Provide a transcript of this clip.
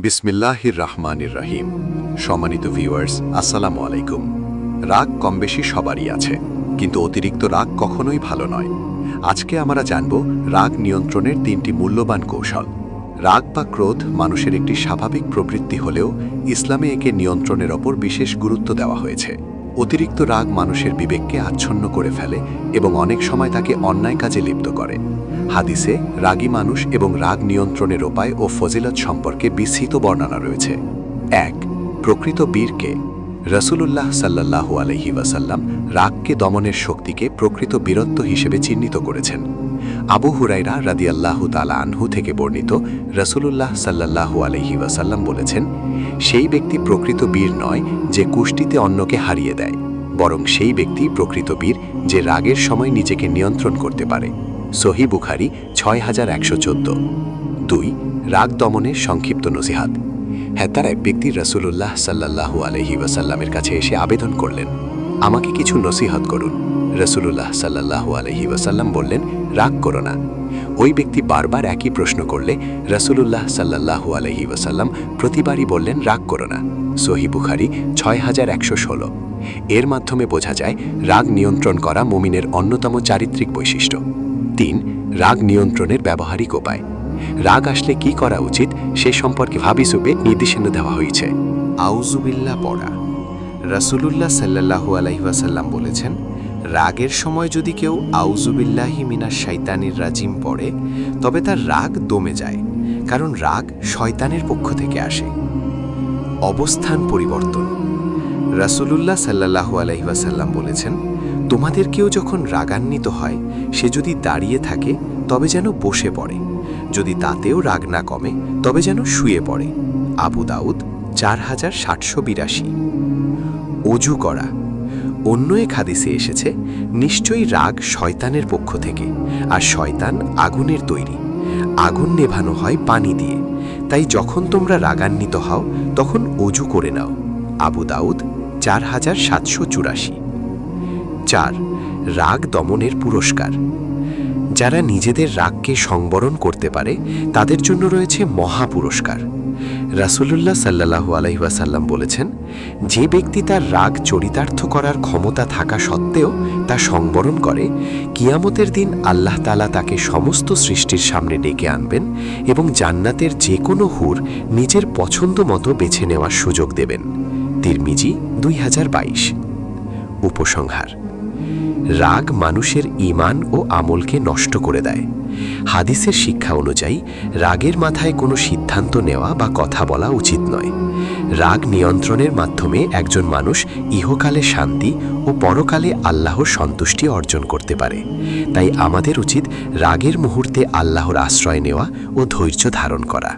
বিসমিল্লাহির রহমানির রহিম। সম্মানিত ভিউয়ার্স, আসসালামু আলাইকুম। রাগ কমবেশি সবারই আছে, কিন্তু অতিরিক্ত রাগ কখনোই ভালো নয়। আজকে আমরা জানব রাগ নিয়ন্ত্রণের 3টি মূল্যবান কৌশল। রাগ বা ক্রোধ মানুষের একটি স্বাভাবিক প্রবৃত্তি হলেও ইসলামে একে নিয়ন্ত্রণের ওপর বিশেষ গুরুত্ব দেওয়া হয়েছে। অতিরিক্ত রাগ মানুষের বিবেককে আচ্ছন্ন করে ফেলে এবং অনেক সময় তাকে অন্যায় কাজে লিপ্ত করে। হাদিসে রাগী মানুষ এবং রাগ নিয়ন্ত্রণের উপায় ও ফজিলত সম্পর্কে বিস্তৃত বর্ণনা রয়েছে। 1. প্রকৃত বীরকে। রাসূলুল্লাহ সাল্লাল্লাহু আলাইহি ওয়াসাল্লাম রাগকে দমনের শক্তিকে প্রকৃত বীরত্ব হিসেবে চিহ্নিত করেছেন। আবু হুরায়রা রাদিয়াল্লাহু তাআলা আনহু থেকে বর্ণিত, রাসূলুল্লাহ সাল্লাল্লাহু আলাইহি ওয়াসাল্লাম বলেছেন, সেই ব্যক্তি প্রকৃত বীর নয় যে কুষ্টিতে অন্যকে হারিয়ে দেয়, বরং সেই ব্যক্তি প্রকৃত বীর যে রাগের সময় নিজেকে নিয়ন্ত্রণ করতে পারে। সহিহ বুখারী 6114। 2. রাগ দমনের সংক্ষিপ্ত নসিহাত। তার এক ব্যক্তি রাসূলুল্লাহ সাল্লাল্লাহু আলাইহি ওয়াসাল্লামের কাছে এসে আবেদন করলেন, আমাকে কিছু নসিহত করুন। রাসূলুল্লাহ সাল্লাল্লাহু আলাইহি ওয়াসাল্লাম বললেন, রাগ করো না। ওই ব্যক্তি বারবার একই প্রশ্ন করলে রাসূলুল্লাহ সাল্লাল্লাহু আলাইহি ওয়াসাল্লাম প্রতিবারই বললেন, রাগ করো না। সহিহ বুখারী 6116। এর মাধ্যমে বোঝা যায় রাগ নিয়ন্ত্রণ করা মুমিনের অন্যতম চারিত্রিক বৈশিষ্ট্য। 3. রাগ নিয়ন্ত্রণের ব্যবহারিক উপায়। রাগ আসলে কি করা উচিত সে সম্পর্কে হাদিসে নির্দেশনা দেওয়া হয়েছে। আউযুবিল্লাহ পড়া। রাসূলুল্লাহ সাল্লাল্লাহু আলাইহি ওয়াসাল্লাম বলেছেন, রাগের সময় যদি কেউ আউযুবিল্লাহি মিনাশ শাইতানির রাজিম পড়ে তবে তার রাগ দমে যায়, কারণ রাগ শয়তানের পক্ষ থেকে আসে। অবস্থান পরিবর্তন। রাসূলুল্লাহ সাল্লাল্লাহু আলাইহি ওয়াসাল্লাম বলেছেন, তোমাদের কেউ যখন রাগান্বিত হয় সে যদি দাঁড়িয়ে থাকে তবে যেন বসে পড়ে, যদি তাতেও রাগ না কমে তবে যেন শুয়ে পড়ে। আবু দাউদ 4782। অজু করা। অন্য এক হাদিসে এসেছে, নিশ্চয়ই রাগ শয়তানের পক্ষ থেকে, আর শয়তান আগুনের তৈরি। আগুন নেভানো হয় পানি দিয়ে, তাই যখন তোমরা রাগান্বিত হও তখন অজু করে নাও। আবু দাউদ 4784। 4. রাগ দমনের পুরস্কার। যারা নিজেদের রাগকে সংবরণ করতে পারে তাদের জন্য রয়েছে মহা পুরস্কার। রাসূলুল্লাহ সাল্লাল্লাহু আলাইহি ওয়াসাল্লাম বলেছেন, যে ব্যক্তি তার রাগ চরিতার্থ করার ক্ষমতা থাকা সত্ত্বেও তা সংবরণ করে, কিয়ামতের দিন আল্লাহ তাআলা তাকে সমস্ত সৃষ্টির সামনে ডেকে আনবেন এবং জান্নাতের যে কোনো হুর নিজের পছন্দ মতো বেছে নেওয়ার সুযোগ দেবেন। তিরমিজি 2022। উপসংহার। রাগ মানুষের ঈমান ও আমলকে নষ্ট করে দেয়। হাদিসের শিক্ষা অনুযায়ী রাগের মাথায় কোনো সিদ্ধান্ত নেওয়া বা কথা বলা উচিত নয়। রাগ নিয়ন্ত্রণের মাধ্যমে একজন মানুষ ইহকালে শান্তি ও পরকালে আল্লাহর সন্তুষ্টি অর্জন করতে পারে। তাই আমাদের উচিত রাগের মুহূর্তে আল্লাহর আশ্রয় নেওয়া ও ধৈর্য ধারণ করা।